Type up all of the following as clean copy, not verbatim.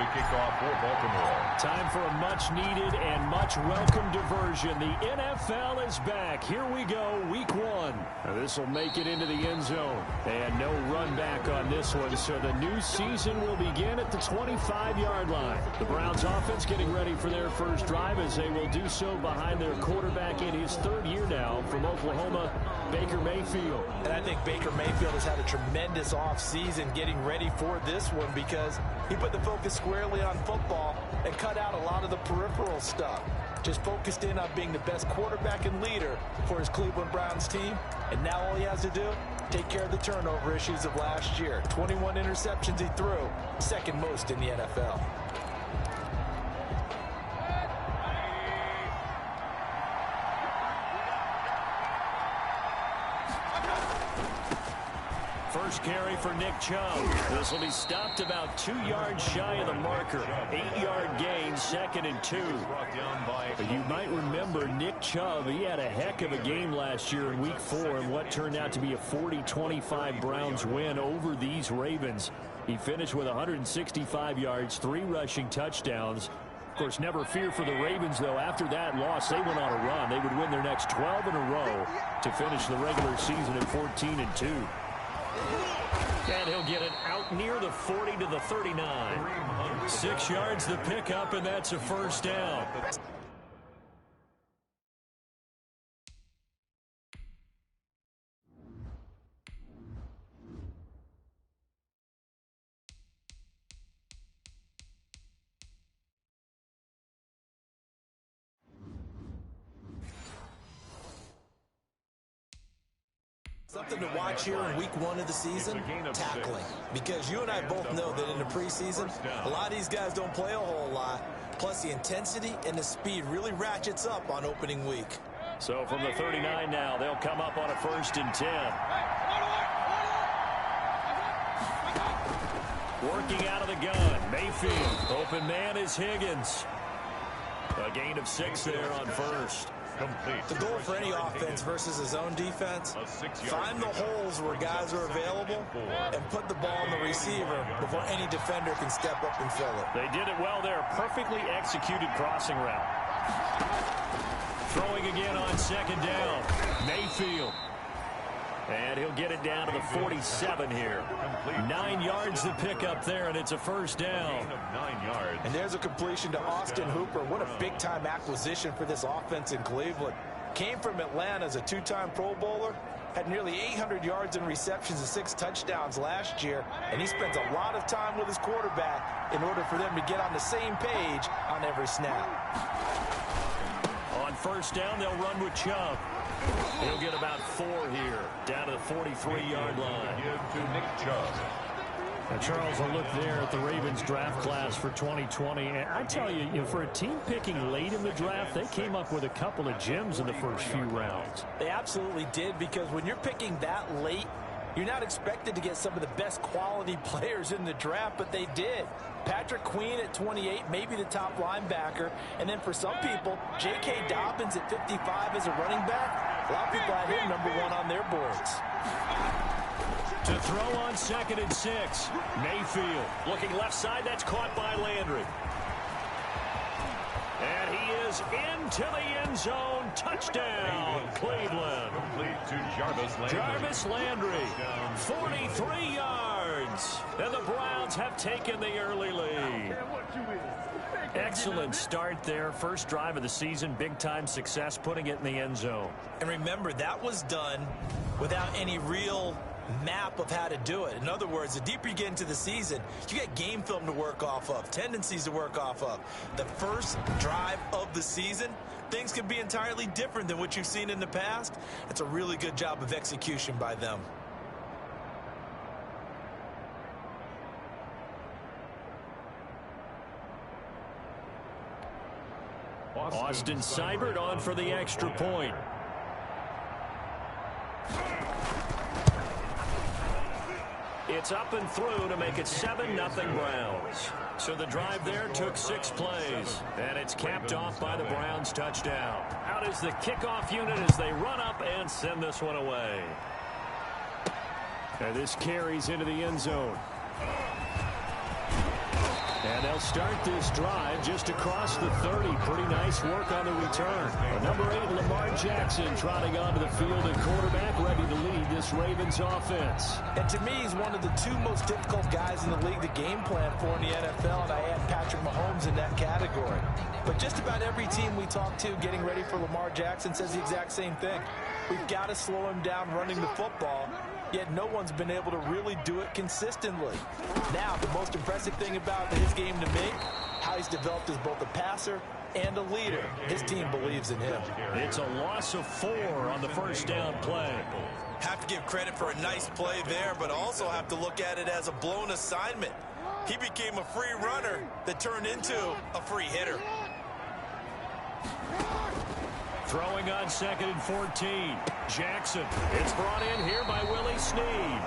to kick off for Baltimore. Time for a much-needed and much-welcome diversion. The NFL is back. Here we go, week one. This will make it into the end zone. And no run back on this one, so the new season will begin at the 25-yard line. The Browns offense getting ready for their first drive as they will do so behind their quarterback in his third year now from Oklahoma, Baker Mayfield. And I think Baker Mayfield has had a tremendous offseason getting ready for this one because he put the focus squarely on football and cut out a lot of the peripheral stuff. Just focused in on being the best quarterback and leader for his Cleveland Browns team. And now all he has to do, take care of the turnover issues of last year. 21 interceptions he threw, second most in the NFL. First carry for Nick Chubb. This will be stopped about 2 yards shy of the marker. 8-yard gain, 2nd and 2. But you might remember Nick Chubb, he had a heck of a game last year in week 4 in what turned out to be a 40-25 Browns win over these Ravens. He finished with 165 yards, 3 rushing touchdowns. Of course, never fear for the Ravens, though. After that loss, they went on a run. They would win their next 12 in a row to finish the regular season at 14 and 2. And he'll get it out near the 40 to the 39. 6 yards the pickup, and that's a first down. Something to watch here in week 1 of the season, tackling. Because you and I both know that in the preseason, a lot of these guys don't play a whole lot. Plus the intensity and the speed really ratchets up on opening week. So from the 39 now, they'll come up on a 1st and 10. Working out of the gun, Mayfield. Open man is Higgins. A gain of 6 there on first. Complete. The goal for any offense versus his own defense, find the holes where guys are available and put the ball in the receiver before any defender can step up and fill it. They did it well there. Perfectly executed crossing route. Throwing again on 2nd down. Mayfield. And he'll get it down to the 47 here. 9 yards to pick up there, and it's a first down. 9 yards. And there's a completion to Austin Hooper. What a big-time acquisition for this offense in Cleveland. Came from Atlanta as a 2-time Pro Bowler. Had nearly 800 yards in receptions and 6 touchdowns last year. And he spends a lot of time with his quarterback in order for them to get on the same page on every snap. On first down, they'll run with Chubb. He'll get about 4 here, down to the 43-yard line. Give to Nick Chubb. Now, Charles, a look there at the Ravens draft class for 2020. And I tell you, for a team picking late in the draft, they came up with a couple of gems in the first few rounds. They absolutely did, because when you're picking that late, you're not expected to get some of the best quality players in the draft, but they did. Patrick Queen at 28, maybe the top linebacker. And then for some people, J.K. Dobbins at 55 as a running back. A lot of people had him #1 on their boards. To throw on 2nd and 6. Mayfield looking left side. That's caught by Landry. And he is into the end zone. Touchdown, Cleveland. Complete to Jarvis Landry. Jarvis Landry, 43 yards. And the Browns have taken the early lead. Excellent start there. First drive of the season. Big-time success putting it in the end zone. And remember, that was done without any real map of how to do it. In other words, the deeper you get into the season, you get game film to work off of, tendencies to work off of. The first drive of the season, things can be entirely different than what you've seen in the past. It's a really good job of execution by them. Austin Seibert on for the extra point. It's up and through to make it 7-0 Browns. So the drive there took 6 plays, and it's capped off by the Browns touchdown. Out is the kickoff unit as they run up and send this one away. And this carries into the end zone. And they'll start this drive just across the 30. Pretty nice work on the return. Number 8, Lamar Jackson, trotting onto the field at quarterback, ready to lead this Ravens offense. And to me, he's one of the 2 most difficult guys in the league to game plan for in the NFL, and I add Patrick Mahomes in that category. But just about every team we talk to getting ready for Lamar Jackson says the exact same thing. We've got to slow him down running the football, yet no one's been able to really do it consistently. Now, the most impressive thing about his game to me, how he's developed as both a passer and a leader. His team believes in him. It's a loss of 4 on the first down play. Have to give credit for a nice play there, but also have to look at it as a blown assignment. He became a free runner that turned into a free hitter. Throwing on 2nd and 14. Jackson. It's brought in here by Willie Snead.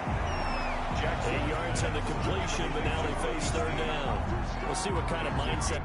8 yards on the completion, but now they face 3rd down. We'll see what kind of mindset.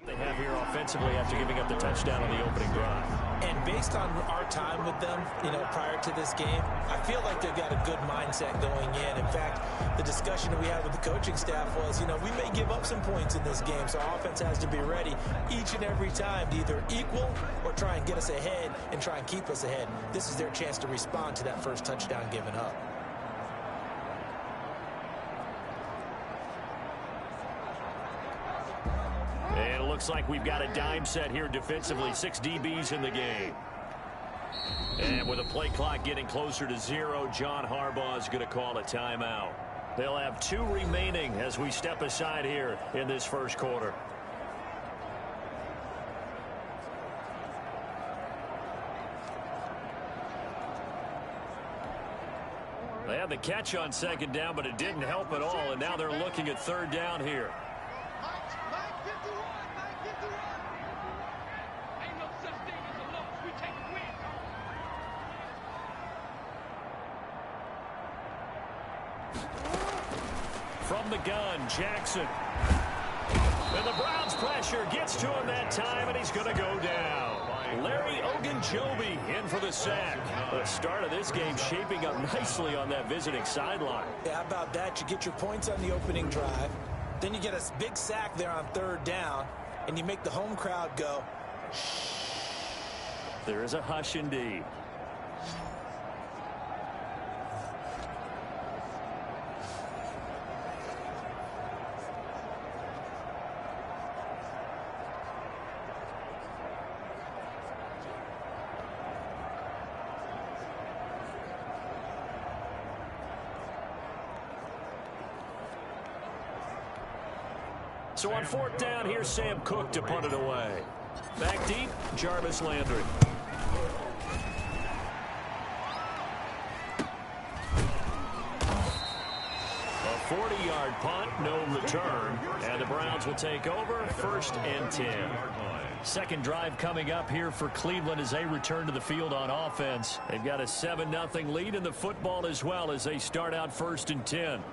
They have here offensively after giving up the touchdown on the opening drive. And based on our time with them, prior to this game, I feel like they've got a good mindset going in. In fact, the discussion that we had with the coaching staff was, we may give up some points in this game, so our offense has to be ready each and every time to either equal or try and get us ahead and try and keep us ahead. This is their chance to respond to that first touchdown given up. And it looks like we've got a dime set here defensively. 6 DBs in the game. And with the play clock getting closer to 0, John Harbaugh is going to call a timeout. They'll have 2 remaining as we step aside here in this first quarter. They had the catch on 2nd down, but it didn't help at all, and now they're looking at 3rd down here. From the gun, Jackson. And the Browns pressure gets to him that time, and he's going to go down. Larry Ogunjobi in for the sack. The start of this game shaping up nicely on that visiting sideline. Yeah, how about that? You get your points on the opening drive. Then you get a big sack there on 3rd down, and you make the home crowd go, shh. There is a hush indeed. So on 4th down, here's Sam Cook to punt it away. Back deep, Jarvis Landry. A 40-yard punt, no return. And the Browns will take over, 1st and 10. Second drive coming up here for Cleveland as they return to the field on offense. They've got a 7-0 lead in the football as well as they start out 1st and 10.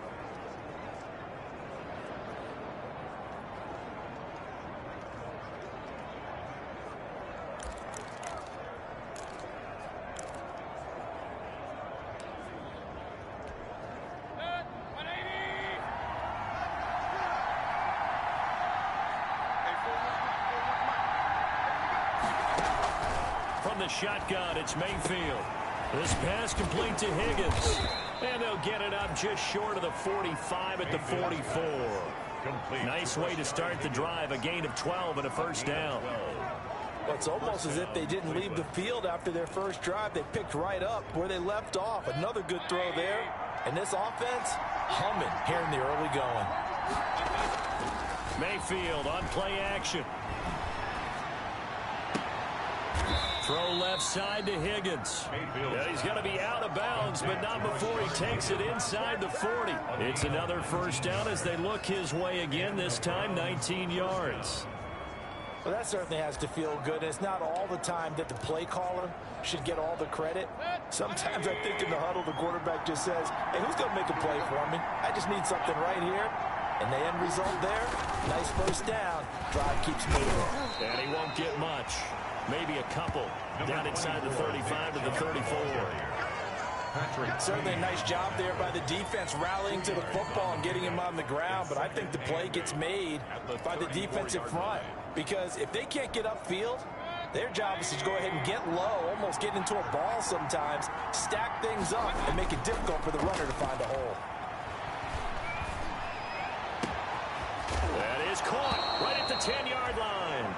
the shotgun. It's Mayfield. This pass complete to Higgins. And they'll get it up just short of the 45 at the 44. Nice way to start the drive. A gain of 12 and a first down. Well, it's almost as if they didn't leave the field after their first drive. They picked right up where they left off. Another good throw there. And this offense, humming here in the early going. Mayfield on play action. Throw left side to Higgins. Yeah, he's going to be out of bounds, but not before he takes it inside the 40. It's another first down as they look his way again, this time 19 yards. Well, that certainly has to feel good. It's not all the time that the play caller should get all the credit. Sometimes I think in the huddle, the quarterback just says, hey, who's going to make a play for me? I just need something right here. And the end result there, nice first down. Drive keeps moving. And he won't get much. Maybe a couple. Down inside the 35 to the 34. Certainly a nice job there by the defense rallying to the football and getting him on the ground. But I think the play gets made by the defensive front. Because if they can't get upfield, their job is to go ahead and get low, almost get into a ball sometimes, stack things up, and make it difficult for the runner to find a hole. That is caught right at the 10-yard line.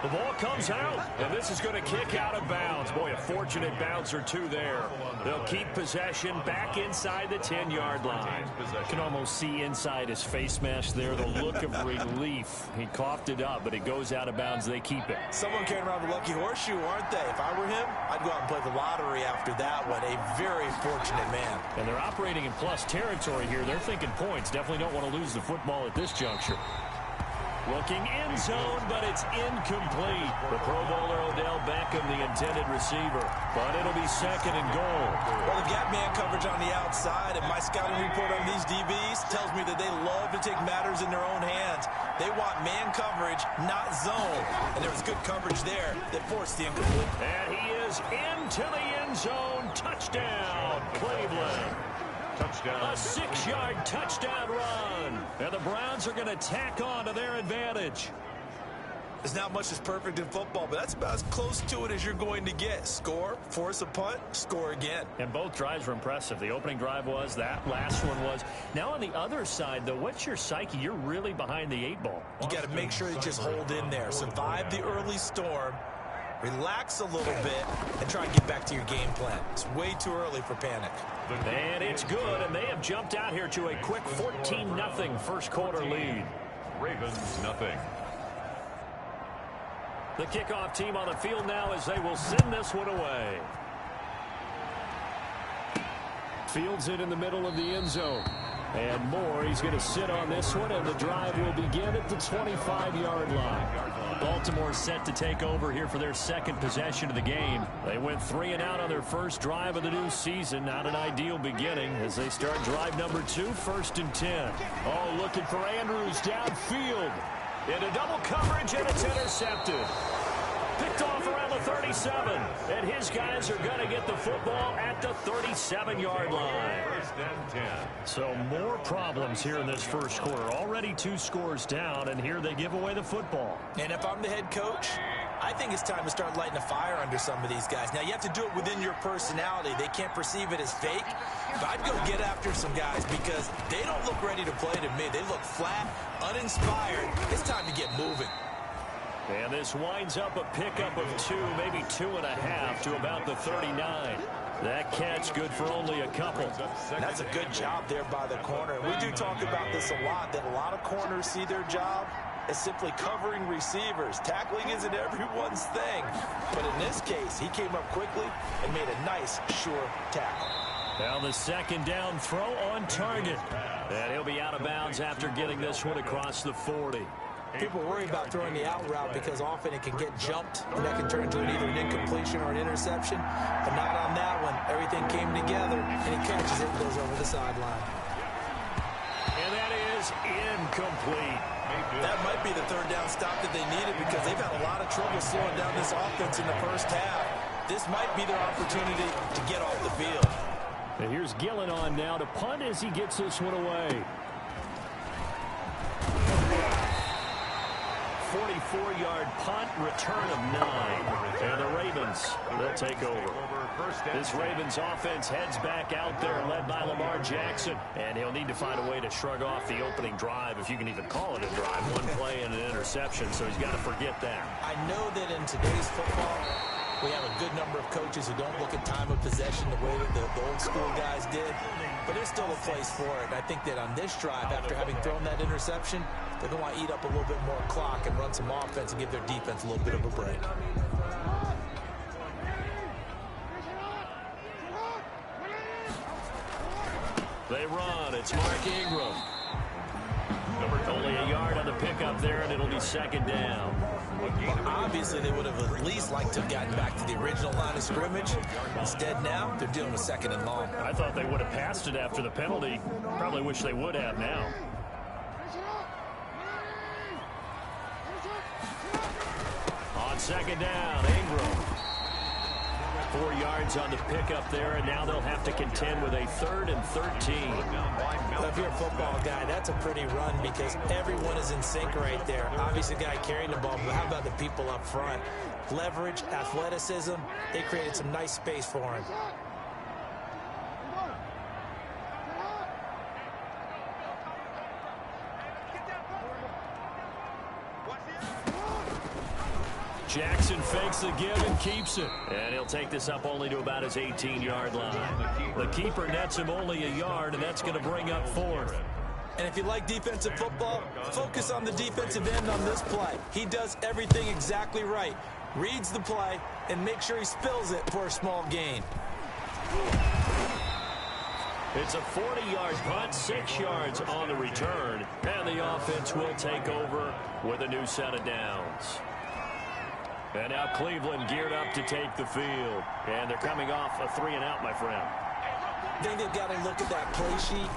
The ball comes out, and this is going to kick out of bounds. Boy, a fortunate bounce or two there. They'll keep possession back inside the 10-yard line. You can almost see inside his face mask there the look of relief. He coughed it up, but it goes out of bounds. They keep it. Someone carrying around the lucky horseshoe, aren't they? If I were him, I'd go out and play the lottery after that one. A very fortunate man. And they're operating in plus territory here. They're thinking points. Definitely don't want to lose the football at this juncture. Looking end zone, but it's incomplete. The Pro Bowler Odell Beckham, the intended receiver. But it'll be second and goal. Well, they've got man coverage on the outside, and my scouting report on these DBs tells me that they love to take matters in their own hands. They want man coverage, not zone. And there was good coverage there that forced the incomplete. And he is into the end zone. Touchdown, Cleveland. Touchdown. A 6-yard touchdown run. And the Browns are going to tack on to their advantage. There's not much that's perfect in football, but that's about as close to it as you're going to get. Score, force a punt, score again. And both drives were impressive. The opening drive was, that last one was. Now on the other side, though, what's your psyche? You're really behind the 8 ball. You got to make sure you just hold in there. Survive the early storm. Relax a little bit and try and get back to your game plan. It's way too early for panic. And it's good, and they have jumped out here to a quick 14-0 first quarter lead. Ravens, nothing. The kickoff team on the field now as they will send this one away. Fields it in the middle of the end zone. And Moore, he's going to sit on this one, and the drive will begin at the 25-yard line. Baltimore set to take over here for their second possession of the game. They went 3 and out on their first drive of the new season. Not an ideal beginning as they start drive number 2, 1st and 10. Oh, looking for Andrews downfield. Into double coverage, and it's intercepted. Picked off around the 37, and his guys are going to get the football at the 37-yard line. 1st and 10. So more problems here in this first quarter. Already 2 scores down, and here they give away the football. And if I'm the head coach, I think it's time to start lighting a fire under some of these guys. Now, you have to do it within your personality. They can't perceive it as fake. But I'd go get after some guys because they don't look ready to play to me. They look flat, uninspired. It's time to get moving. And this winds up a pickup of 2, maybe 2.5 to about the 39. That catch good for only a couple. That's a good job there by the corner. We do talk about this a lot, that a lot of corners see their job as simply covering receivers. Tackling isn't everyone's thing. But in this case, he came up quickly and made a nice, sure tackle. Now the second down throw on target. And he'll be out of bounds after getting this one across the 40. People worry about throwing the out route because often it can get jumped, and that can turn into either an incompletion or an interception. But not on that one. Everything came together, and he catches it and goes over the sideline. And that is incomplete. That might be the third down stop that they needed because they've had a lot of trouble slowing down this offense in the first half. This might be their opportunity to get off the field. And here's Gillen on now to punt as he gets this one away. 44-yard punt, return of 9. And the Ravens, they'll take over. This Ravens offense heads back out there, led by Lamar Jackson. And he'll need to find a way to shrug off the opening drive, if you can even call it a drive. One play and an interception, so he's got to forget that. I know that in today's football, we have a good number of coaches who don't look at time of possession the way that the old school guys did. But there's still a place for it. And I think that on this drive, after having thrown that interception, they're going to want to eat up a little bit more clock and run some offense and give their defense a little bit of a break. They run. It's Mark Ingram. Only a yard on the pickup there, and it'll be second down. Well, obviously, they would have at least liked to have gotten back to the original line of scrimmage. Instead, now, they're dealing with second and long. I thought they would have passed it after the penalty. Probably wish they would have now. On second down, Ingram. 4 yards on the pickup there, and now they'll have to contend with a 3rd and 13. Well, if you're a football guy, that's a pretty run because everyone is in sync right there. Obviously, the guy carrying the ball, but how about the people up front? Leverage, athleticism, they created some nice space for him. Jackson fakes the give and keeps it. And he'll take this up only to about his 18-yard line. The keeper nets him only a yard, and that's going to bring up 4th. And if you like defensive football, focus on the defensive end on this play. He does everything exactly right. Reads the play and makes sure he spills it for a small gain. It's a 40-yard punt, 6 yards on the return. And the offense will take over with a new set of downs. And now Cleveland geared up to take the field. And they're coming off a 3-and-out, my friend. I think they've got to look at that play sheet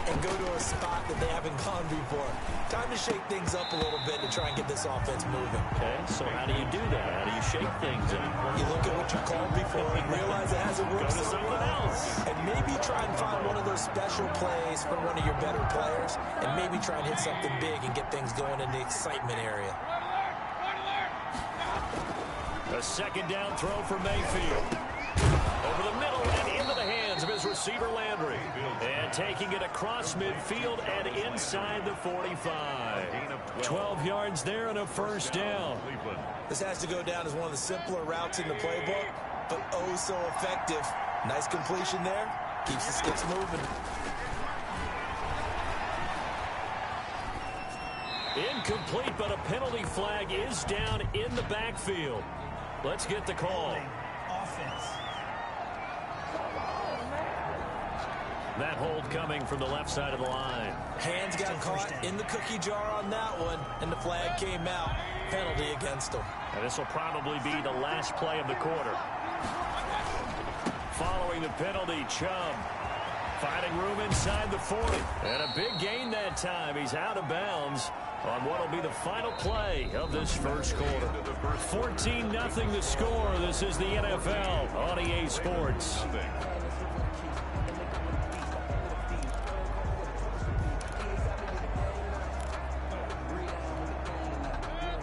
and go to a spot that they haven't gone before. Time to shake things up a little bit to try and get this offense moving. Okay, so how do you do that? How do you shake things up? You look at what you called before and realize it hasn't worked Go to something else. And maybe try and find one of those special plays from one of your better players and maybe try and hit something big and get things going in the excitement area. A second down throw for Mayfield. Over the middle and into the hands of his receiver Landry. And taking it across midfield and inside the 45. 12 yards there and a first down. This has to go down as one of the simpler routes in the playbook, but oh so effective. Nice completion there. Keeps the sticks moving. Incomplete, but a penalty flag is down in the backfield. Let's get the call. That hold coming from the left side of the line. Hands got caught in the cookie jar on that one, and the flag came out. Penalty against him. And this will probably be the last play of the quarter. Following the penalty, Chubb finding room inside the 40. And a big gain that time. He's out of bounds on what will be the final play of this first quarter. 14-0 the score. This is the NFL on EA Sports.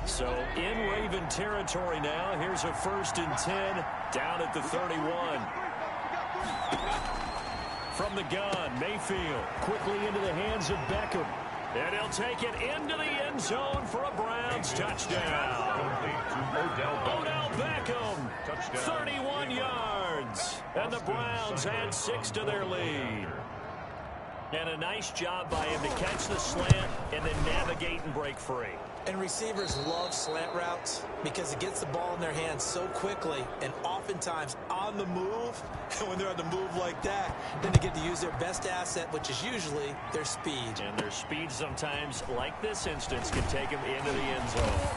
So in Raven territory now. Here's a 1st and 10 down at the 31. From the gun, Mayfield quickly into the hands of Beckham. And he'll take it into the end zone for a Browns touchdown. Odell Beckham, 31 yards. And the Browns add 6 to their lead. And a nice job by him to catch the slant and then navigate and break free. And receivers love slant routes because it gets the ball in their hands so quickly and oftentimes on the move. And when they're on the move like that, then they get to use their best asset, which is usually their speed. And their speed sometimes, like this instance, can take them into the end zone.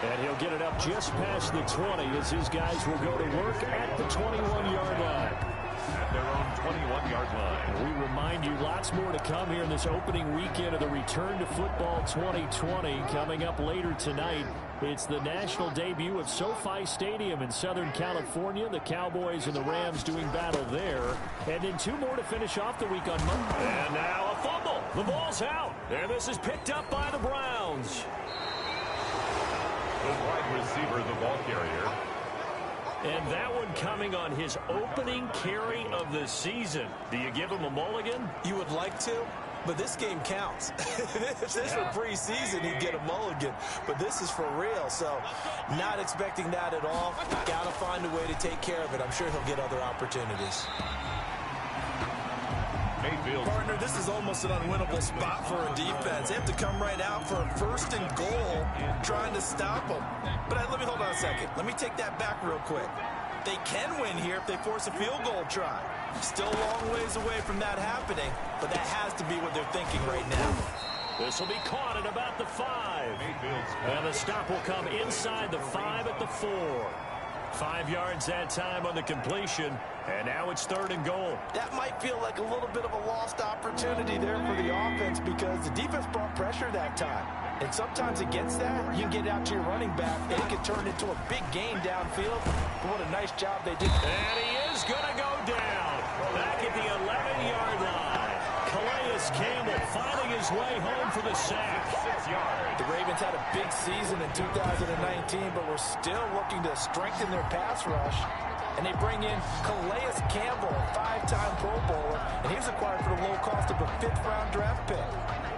And he'll get it up just past the 20 as his guys will go to work at the 21-yard line. At their own 21-yard line. We remind you lots more to come here in this opening weekend of the Return to Football 2020. Coming up later tonight, it's the national debut of SoFi Stadium in Southern California. The Cowboys and the Rams doing battle there. And then 2 more to finish off the week on Monday. And now a fumble. The ball's out. And this is picked up by the Browns. The wide receiver, the ball carrier. And that one coming on his opening carry of the season. Do you give him a mulligan? You would like to, but this game counts. If this were preseason, he'd get a mulligan. But this is for real, so not expecting that at all. Got to find a way to take care of it. I'm sure he'll get other opportunities. Partner, this is almost an unwinnable spot for a defense. They have to come right out for a 1st and goal, trying to stop them. But let me hold on a second. Let me take that back real quick. They can win here if they force a field goal try. Still a long ways away from that happening, but that has to be what they're thinking right now. This will be caught at about the 5. And the stop will come inside the 5 at the 4. 5 yards that time on the completion, and now it's 3rd and goal. That might feel like a little bit of a lost opportunity there for the offense because the defense brought pressure that time. And sometimes against that, you can get out to your running back, and it can turn into a big gain downfield. But what a nice job they did. And he is going to go down back at the 11-yard line. Calais Campbell finding his way home for the sack. 6 yards. The Ravens had a big season in 2019, but we're still looking to strengthen their pass rush. And they bring in Calais Campbell, a 5-time Pro Bowler, and he was acquired for the low cost of a 5th-round draft pick.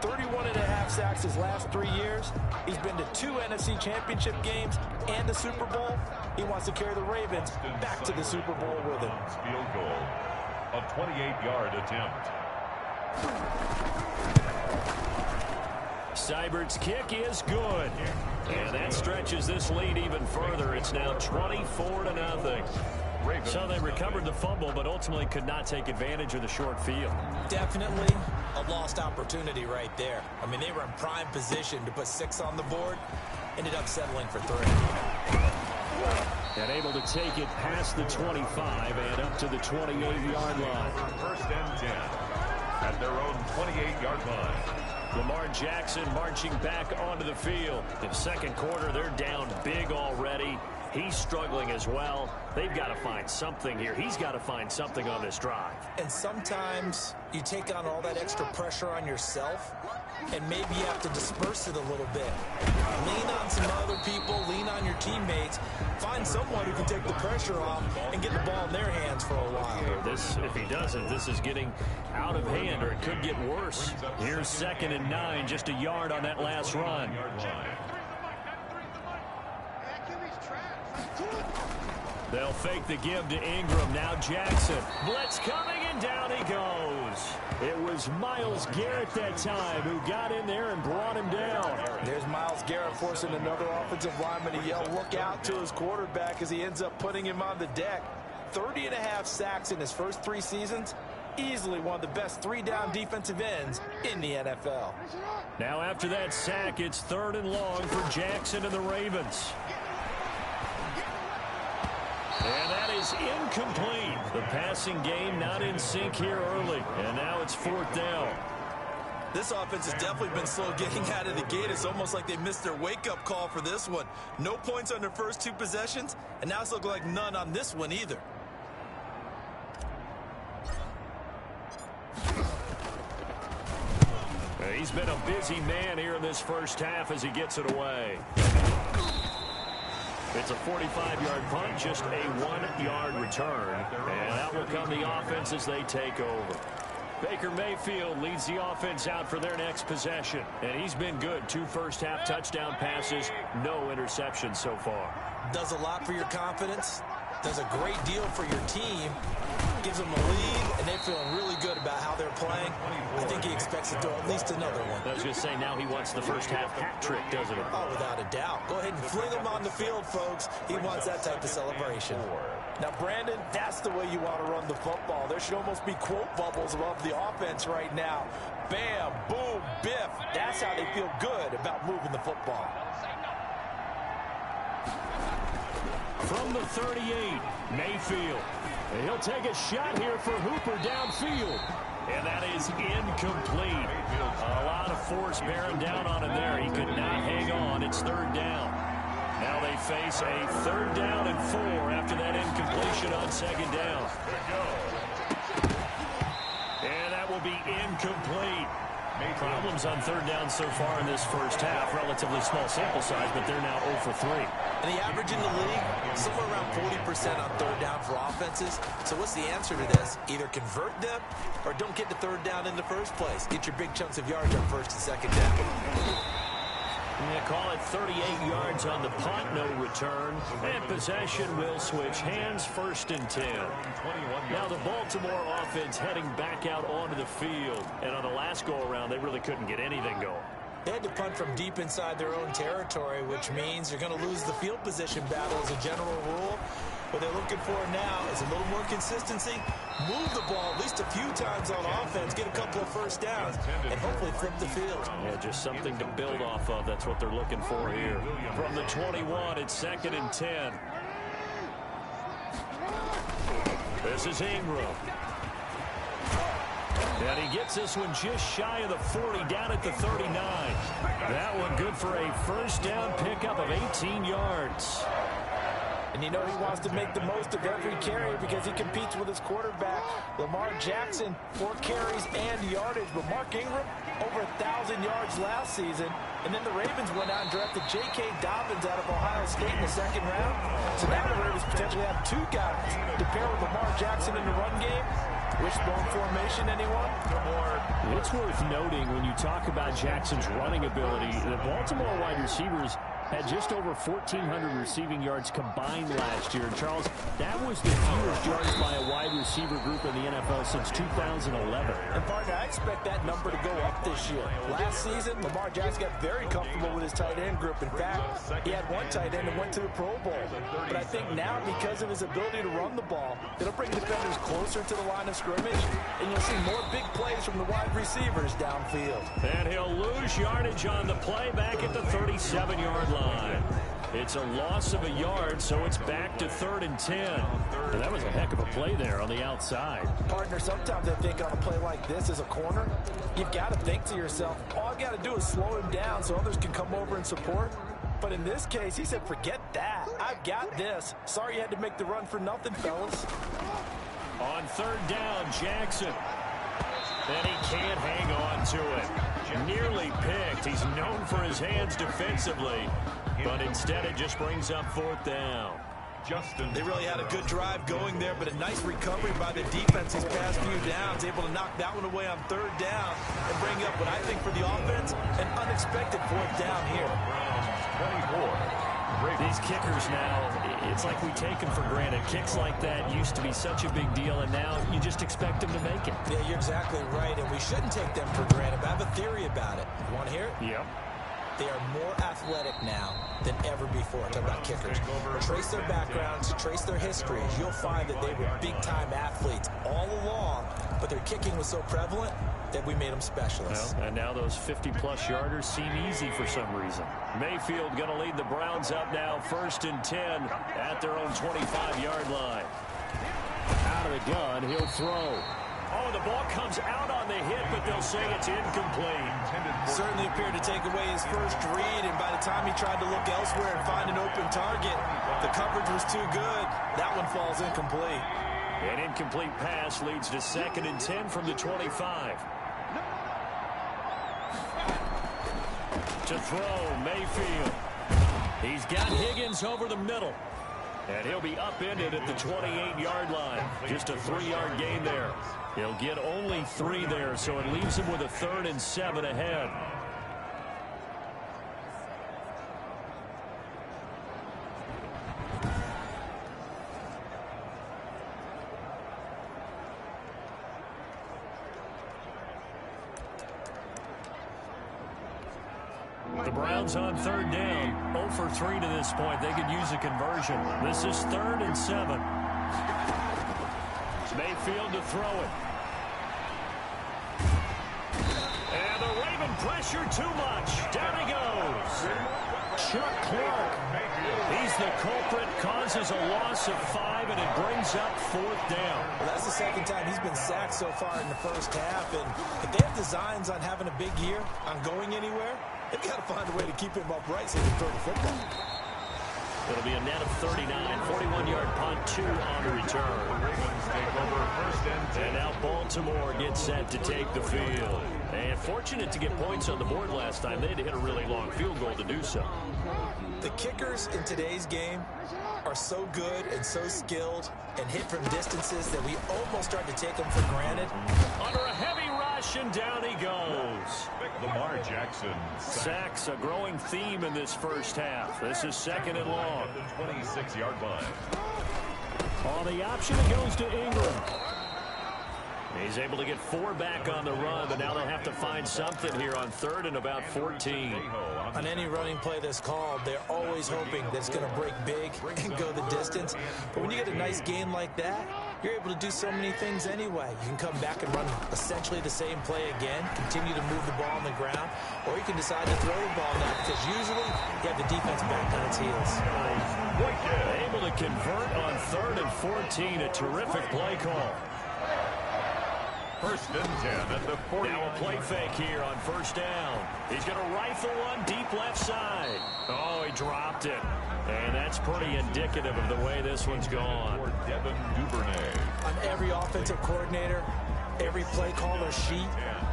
31.5 sacks his last 3 years. He's been to 2 NFC Championship games and a Super Bowl. He wants to carry the Ravens back to the Super Bowl with him. Field goal, a 28-yard attempt. Seibert's kick is good. And that stretches this lead even further. It's now 24-0. So they recovered the fumble, but ultimately could not take advantage of the short field. Definitely a lost opportunity right there. I mean, they were in prime position to put 6 on the board. Ended up settling for 3. And able to take it past the 25 and up to the 28-yard line. 1st and 10 at their own 28-yard line. Lamar Jackson marching back onto the field. In 2nd quarter, they're down big already. He's struggling as well. They've got to find something here. He's got to find something on this drive. And sometimes you take on all that extra pressure on yourself, and maybe you have to disperse it a little bit. Lean on some other people, lean on your teammates. Find someone who can take the pressure off and get the ball in their hands for a while. If he doesn't, this is getting out of hand, or it could get worse. Here's 2nd and 9, just a yard on that last run. They'll fake the give to Ingram. Now Jackson. Blitz coming, and down he goes. It was Myles Garrett that time who got in there and brought him down. There's Myles Garrett forcing another offensive lineman to yell, look out, to his quarterback as he ends up putting him on the deck. 30.5 sacks in his first 3 seasons. Easily one of the best 3-down defensive ends in the NFL. Now after that sack, it's 3rd and long for Jackson and the Ravens. And that is incomplete. The passing game not in sync here early. And now it's 4th down. This offense has definitely been slow getting out of the gate. It's almost like they missed their wake-up call for this one. No points on their first 2 possessions, and now it's looking like none on this one either. He's been a busy man here in this first half as he gets it away. It's a 45-yard punt, just a 1-yard return. And that will come the offense as they take over. Baker Mayfield leads the offense out for their next possession. And he's been good. 2 first-half touchdown passes, no interceptions so far. Does a lot for your confidence. Does a great deal for your team. Gives them a lead, and they're feeling really good about how they're playing. I think he expects to throw at least another one. I was just saying, now he wants the first-half hat trick, doesn't he? Oh, without a doubt. Go ahead and fling him on the field, folks. He wants that type of celebration. Now, Brandon, that's the way you want to run the football. There should almost be quote bubbles above the offense right now. Bam, boom, biff. That's how they feel good about moving the football. From the 38, Mayfield. And he'll take a shot here for Hooper downfield. And that is incomplete. A lot of force bearing down on him there. He could not hang on. It's 3rd down. Now they face a 3rd down and 4 after that incompletion on 2nd down. And that will be incomplete. Problems on third down so far in this first half. Relatively small sample size, but they're now 0 for 3. And the average in the league, somewhere around 40% on third down for offenses. So what's the answer to this? Either convert them or don't get to third down in the first place. Get your big chunks of yards on first and second down. Yeah, call it 38 yards on the punt, no return. And possession will switch hands, 1st and 10. Now the Baltimore offense heading back out onto the field. And on the last go-around, they really couldn't get anything going. They had to punt from deep inside their own territory, which means you're going to lose the field position battle as a general rule. What they're looking for now is a little more consistency, move the ball at least a few times on offense, get a couple of first downs, and hopefully flip the field. Yeah, just something to build off of. That's what they're looking for here. From the 21, it's 2nd and 10. This is Ingram. And he gets this one just shy of the 40, down at the 39. That one good for a first down pickup of 18 yards. And you know he wants to make the most of every carry because he competes with his quarterback, Lamar Jackson, 4 carries and yardage. But Mark Ingram, over 1,000 yards last season. And then the Ravens went out and drafted J.K. Dobbins out of Ohio State in the 2nd round. So now the Ravens potentially have 2 guys to pair with Lamar Jackson in the run game. Wishbone formation, anyone? It's worth noting when you talk about Jackson's running ability, the Baltimore wide receivers had just over 1,400 receiving yards combined last year. And Charles, that was the fewest yards by a wide receiver group in the NFL since 2011. And partner, I expect that number to go up this year. Last season, Lamar Jackson got very comfortable with his tight end group. In fact, he had one tight end and went to the Pro Bowl. But I think now, because of his ability to run the ball, it'll bring defenders closer to the line of scrimmage, and you'll see more big plays from the wide receivers downfield. And he'll lose yardage on the play back at the 37-yard line. It's a loss of a yard, so it's back to 3rd and 10. And that was a heck of a play there on the outside. Partner, sometimes I think on a play like this as a corner, you've got to think to yourself, all I've got to do is slow him down so others can come over and support. But in this case, he said, forget that. I've got this. Sorry you had to make the run for nothing, fellas. On 3rd down, Jackson. And he can't hang on to it. Nearly picked. He's known for his hands defensively, but instead it just brings up 4th down. They really had a good drive going there, but a nice recovery by the defense these past few downs, able to knock that one away on 3rd down and bring up what I think for the offense, an unexpected 4th down here. 24. These kickers now, it's like we take them for granted. Kicks like that used to be such a big deal, and now you just expect them to make it. Yeah, you're exactly right, and we shouldn't take them for granted. But I have a theory about it. You want to hear it? Yep. They are more athletic now than ever before. Talk about kickers. Trace their backgrounds, trace their histories. You'll find that they were big-time athletes all along, but their kicking was so prevalent that we made them specialists. Well, and now those 50-plus yarders seem easy for some reason. Mayfield going to lead the Browns up now, 1st and 10 at their own 25-yard line. Out of the gun, he'll throw. Oh, the ball comes out on the hit, but they'll say it's incomplete. Certainly appeared to take away his first read, and by the time he tried to look elsewhere and find an open target, the coverage was too good. That one falls incomplete. An incomplete pass leads to 2nd and 10 from the 25. To throw, Mayfield. He's got Higgins over the middle. And he'll be upended at the 28-yard line. Just a 3-yard gain there. He'll get only 3 there, so it leaves him with a 3rd and 7 ahead. The Browns on 3rd down, 0 for 3 to this point. They could use a conversion. This is 3rd and 7. Mayfield to throw it. And the Raven pressure too much. Down he goes. Chuck Clark. He's the culprit, causes a loss of 5, and it brings up 4th down. Well, that's the 2nd time he's been sacked so far in the first half, and if they have designs on having a big year, on going anywhere, they've got to find a way to keep him upright so he can throw the football. It'll be a net of 39, 41-yard punt, 2 on the return. Ravens take over 1st and 10. And now Baltimore Baltimore gets set to take the field. And fortunate to get points on the board last time. They had to hit a really long field goal to do so. The kickers in today's game are so good and so skilled and hit from distances that we almost start to take them for granted. Under a heavy rush, and down he goes. Lamar Jackson. Sacks, a growing theme in this first half. This is second and long. 26-yard line. On the option, it goes to Ingram. He's able to get 4 back on the run, but now they'll have to find something here on third and about 14. On any running play that's called, they're always hoping that it's going to break big and go the distance. But when you get a nice game like that, you're able to do so many things anyway. You can come back and run essentially the same play again, continue to move the ball on the ground, or you can decide to throw the ball now because usually you have the defense back on its heels. Able to convert on third and 14, a terrific play call. First and 10 at the 40. Now a play fake here on first down. He's going to rifle one deep left side. Oh, he dropped it. And that's pretty indicative of the way this one's gone. For Devin Duvernay. On every offensive coordinator, every play caller sheet,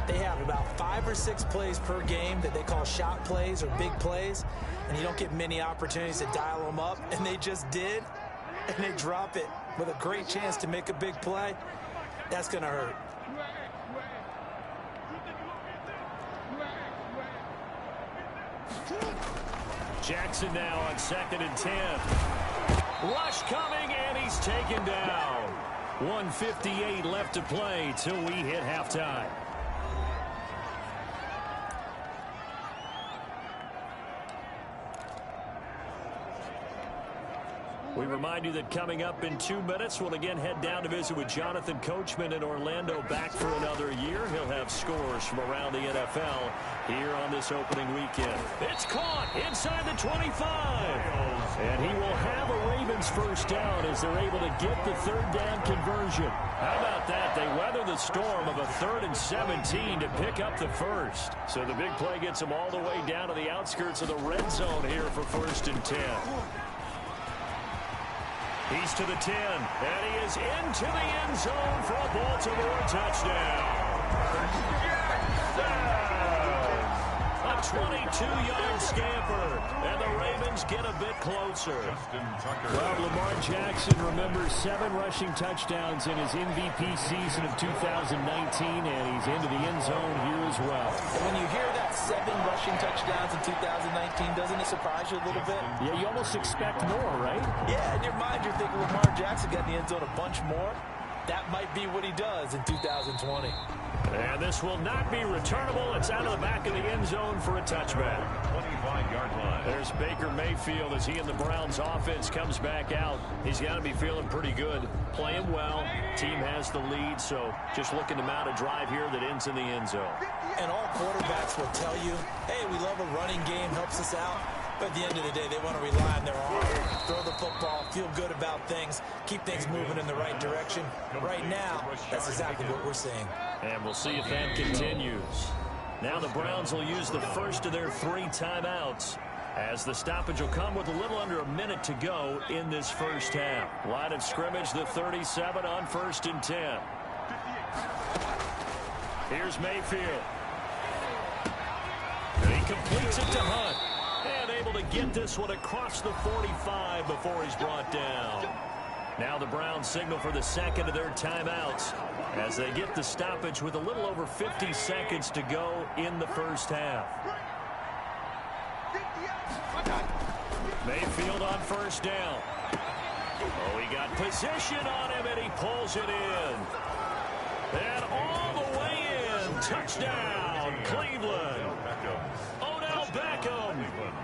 they have about 5 or 6 plays per game that they call shot plays or big plays. And you don't get many opportunities to dial them up. And they just did. And they drop it with a great chance to make a big play. That's going to hurt. Jackson now on second and 10. Rush coming, and he's taken down. 1:58 left to play till we hit halftime. We remind you that coming up in 2 minutes, we'll again head down to visit with Jonathan Coachman in Orlando, back for another year. He'll have scores from around the NFL here on this opening weekend. It's caught inside the 25. And he will have a Ravens first down as they're able to get the third down conversion. How about that? They weather the storm of a 3rd and 17 to pick up the first. So the big play gets them all the way down to the outskirts of the red zone here for first and 10. He's to the 10, and he is into the end zone for a Baltimore touchdown. A 22-yard scamper, and the Ravens get a bit closer. Well, Lamar Jackson remembers 7 rushing touchdowns in his MVP season of 2019, and he's into the end zone here as well. And when you hear that 7 rushing touchdowns in 2019, doesn't it surprise you a little bit? Yeah, you almost expect more, right? Yeah, in your mind you're thinking Lamar Jackson got in the end zone a bunch more. That might be what he does in 2020. And this will not be returnable. It's out of the back of the end zone for a touchback. 25-yard line. There's Baker Mayfield as he and the Browns offense comes back out. He's got to be feeling pretty good. Playing well. Team has the lead, so just looking to mount a drive here that ends in the end zone. And all quarterbacks will tell you, hey, we love a running game, helps us out. But at the end of the day, they want to rely on their arm, throw the football, feel good about things, keep things moving in the right direction. Right now, that's exactly what we're seeing. And we'll see if that continues. Now the Browns will use the first of their 3 timeouts, as the stoppage will come with a little under a minute to go in this first half. Line of scrimmage, the 37 on first and 10. Here's Mayfield. And he completes it to Hunt. And able to get this one across the 45 before he's brought down. Now the Browns signal for the second of their timeouts as they get the stoppage with a little over 50 seconds to go in the first half. Mayfield on first down. Oh, he got position on him, and he pulls it in. And all the way in. Touchdown, Cleveland. Odell Beckham.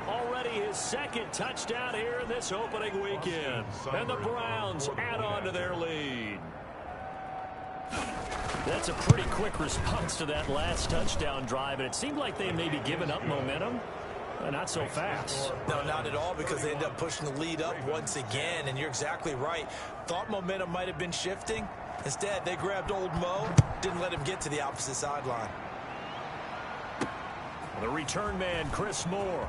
Already his second touchdown here in this opening weekend. And the Browns add on to their lead. That's a pretty quick response to that last touchdown drive, and it seemed like they may be giving up momentum. Not so fast. No, not at all, because they end up pushing the lead up once again, and you're exactly right. Thought momentum might have been shifting. Instead, they grabbed old Mo, didn't let him get to the opposite sideline. The return man, Chris Moore.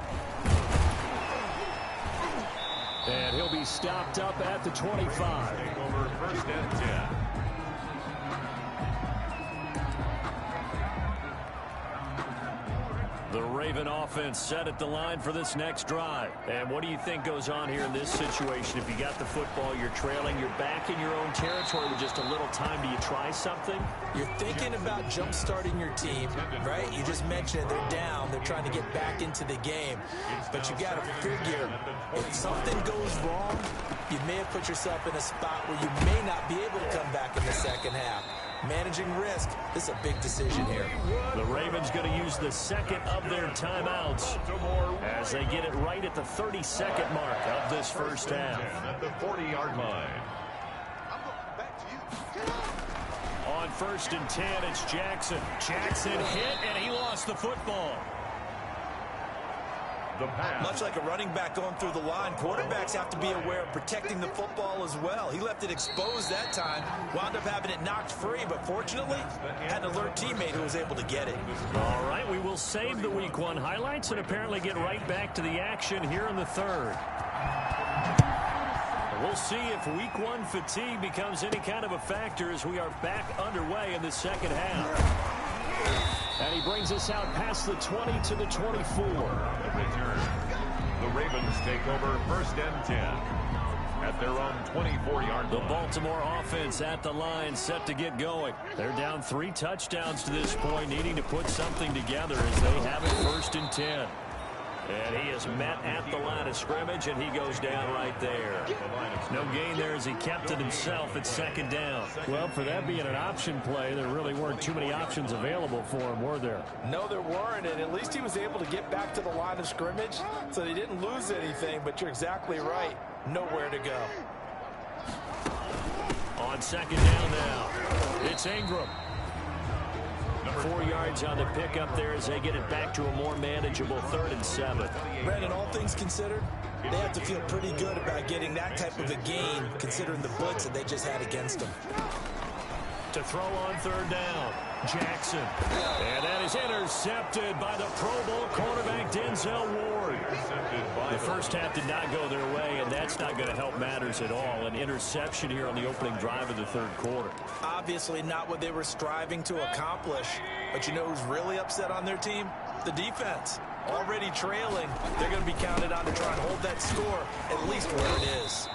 And he'll be stopped up at the 25. Over first and 10. Raven offense set at the line for this next drive. And what do you think goes on here in this situation? If you got the football, you're trailing, you're back in your own territory with just a little time. Do you try something? You're thinking about jump-starting your team, right? You just mentioned it. They're down. They're trying to get back into the game. But you got to figure, if something goes wrong, you may have put yourself in a spot where you may not be able to come back in the second half. Managing risk, this is a big decision here. The Ravens going to use the second of their timeouts as they get it right at the 32nd mark of this first half. At the 40-yard line. On 1st and 10, it's Jackson. Jackson hit, and he lost the football. Much like a running back going through the line, quarterbacks have to be aware of protecting the football as well. He left it exposed that time, wound up having it knocked free, but fortunately had an alert teammate who was able to get it. All right, we will save the Week 1 highlights and apparently get right back to the action here in the third. We'll see if Week 1 fatigue becomes any kind of a factor as we are back underway in the second half. And he brings us out past the 20 to the 24. The Ravens take over 1st and 10 at their own 24-yard line. The Baltimore offense at the line set to get going. They're down 3 touchdowns to this point, needing to put something together as they have it 1st and 10. And he is met at the line of scrimmage, and he goes down right there. No gain there as he kept it himself at 2nd down. Well, for that being an option play, there really weren't too many options available for him, were there? No, there weren't, and at least he was able to get back to the line of scrimmage, so they didn't lose anything, but you're exactly right. Nowhere to go. On 2nd down now, it's Ingram. 4 yards on the pickup there as they get it back to a more manageable 3rd and 7. Brandon, all things considered, they have to feel pretty good about getting that type of a gain, considering the blitz that they just had against them. To throw on 3rd down, Jackson. And that is intercepted by the Pro Bowl cornerback Denzel Ward. The first half did not go their way, and that's not going to help matters at all. An interception here on the opening drive of the 3rd quarter. Obviously not what they were striving to accomplish. But you know who's really upset on their team? The defense. Already trailing. They're going to be counted on to try and hold that score at least where it is.